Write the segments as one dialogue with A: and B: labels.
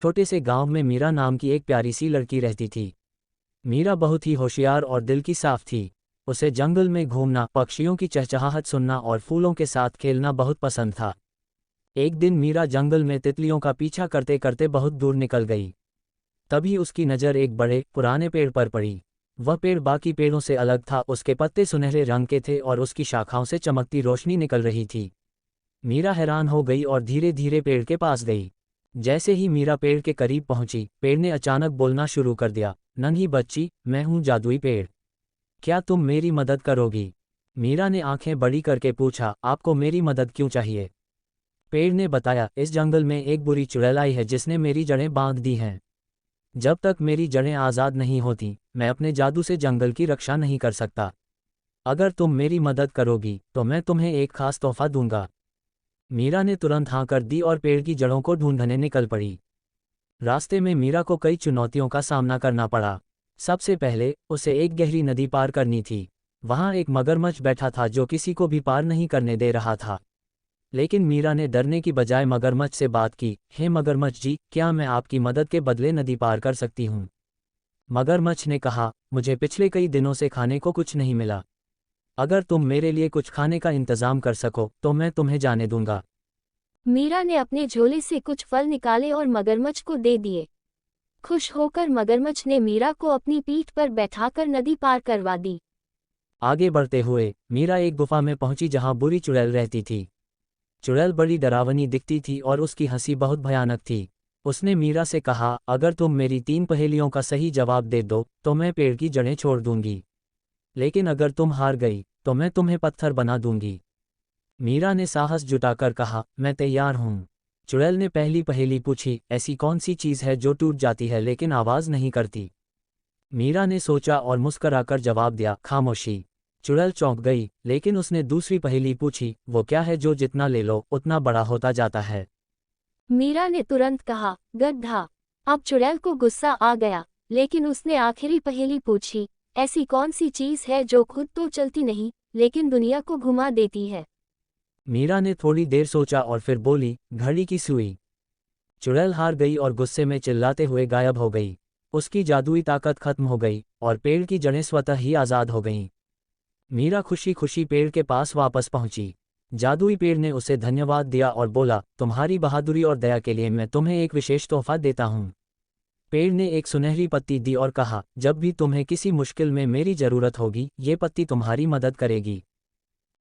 A: छोटे से गांव में मीरा नाम की एक प्यारी सी लड़की रहती थी। मीरा बहुत ही होशियार और दिल की साफ थी। उसे जंगल में घूमना, पक्षियों की चहचहाहट सुनना और फूलों के साथ खेलना बहुत पसंद था। एक दिन मीरा जंगल में तितलियों का पीछा करते करते बहुत दूर निकल गई। तभी उसकी नज़र एक बड़े पुराने पेड़ पर पड़ी। वह पेड़ बाकी पेड़ों से अलग था, उसके पत्ते सुनहरे रंग के थे और उसकी शाखाओं से चमकती रोशनी निकल रही थी। मीरा हैरान हो गई और धीरे धीरे पेड़ के पास गई। जैसे ही मीरा पेड़ के करीब पहुंची, पेड़ ने अचानक बोलना शुरू कर दिया, नन्ही बच्ची, मैं हूं जादुई पेड़। क्या तुम मेरी मदद करोगी? मीरा ने आंखें बड़ी करके पूछा, आपको मेरी मदद क्यों चाहिए? पेड़ ने बताया, इस जंगल में एक बुरी चुड़ैल आई है जिसने मेरी जड़ें बांध दी हैं। जब तक मेरी जड़ें आज़ाद नहीं होती, मैं अपने जादू से जंगल की रक्षा नहीं कर सकता। अगर तुम मेरी मदद करोगी तो मैं तुम्हें एक खास तोहफा दूंगा। मीरा ने तुरंत हाँ कर दी और पेड़ की जड़ों को ढूंढने निकल पड़ी। रास्ते में मीरा को कई चुनौतियों का सामना करना पड़ा। सबसे पहले उसे एक गहरी नदी पार करनी थी। वहां एक मगरमच्छ बैठा था जो किसी को भी पार नहीं करने दे रहा था। लेकिन मीरा ने डरने की बजाय मगरमच्छ से बात की, हे मगरमच्छ जी, क्या मैं आपकी मदद के बदले नदी पार कर सकती हूँ? मगरमच्छ ने कहा, मुझे पिछले कई दिनों से खाने को कुछ नहीं मिला। अगर तुम मेरे लिए कुछ खाने का इंतजाम कर सको तो मैं तुम्हें जाने दूंगा।
B: मीरा ने अपने झोले से कुछ फल निकाले और मगरमच्छ को दे दिए। खुश होकर मगरमच्छ ने मीरा को अपनी पीठ पर बैठाकर नदी पार करवा दी।
A: आगे बढ़ते हुए मीरा एक गुफा में पहुंची जहां बुरी चुड़ैल रहती थी। चुड़ैल बड़ी डरावनी दिखती थी और उसकी हंसी बहुत भयानक थी। उसने मीरा से कहा, अगर तुम मेरी 3 पहेलियों का सही जवाब दे दो तो मैं पेड़ की जड़ें छोड़ दूंगी। लेकिन अगर तुम हार गई तो मैं तुम्हें पत्थर बना दूंगी। मीरा ने साहस जुटाकर कहा, मैं तैयार हूँ। चुड़ैल ने पहली पहेली पूछी, ऐसी कौन सी चीज़ है जो टूट जाती है लेकिन आवाज़ नहीं करती? मीरा ने सोचा और मुस्कराकर जवाब दिया, खामोशी। चुड़ैल चौंक गई, लेकिन उसने दूसरी पहेली पूछी, वो क्या है जो जितना ले लो उतना बड़ा होता जाता है?
B: मीरा ने तुरंत कहा, गड्ढा। अब चुड़ैल को गुस्सा आ गया, लेकिन उसने आखिरी पहेली पूछी, ऐसी कौन सी चीज़ है जो खुद तो चलती नहीं लेकिन दुनिया को घुमा देती है?
A: मीरा ने थोड़ी देर सोचा और फिर बोली, घड़ी की सुई। चुड़ैल हार गई और गुस्से में चिल्लाते हुए गायब हो गई। उसकी जादुई ताकत खत्म हो गई और पेड़ की जड़ें स्वतः ही आज़ाद हो गईं। मीरा खुशी खुशी पेड़ के पास वापस पहुंची। जादुई पेड़ ने उसे धन्यवाद दिया और बोला, तुम्हारी बहादुरी और दया के लिए मैं तुम्हें एक विशेष तोहफा देता हूँ। पेड़ ने एक सुनहरी पत्ती दी और कहा, जब भी तुम्हें किसी मुश्किल में मेरी ज़रूरत होगी, ये पत्ती तुम्हारी मदद करेगी।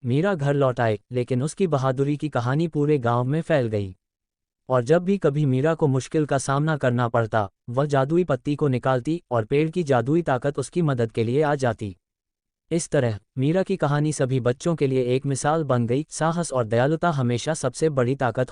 A: मीरा घर लौट आए, लेकिन उसकी बहादुरी की कहानी पूरे गांव में फैल गई। और जब भी कभी मीरा को मुश्किल का सामना करना पड़ता, वह जादुई पत्ती को निकालती और पेड़ की जादुई ताकत उसकी मदद के लिए आ जाती। इस तरह मीरा की कहानी सभी बच्चों के लिए एक मिसाल बन गई। साहस और दयालुता हमेशा सबसे बड़ी ताकत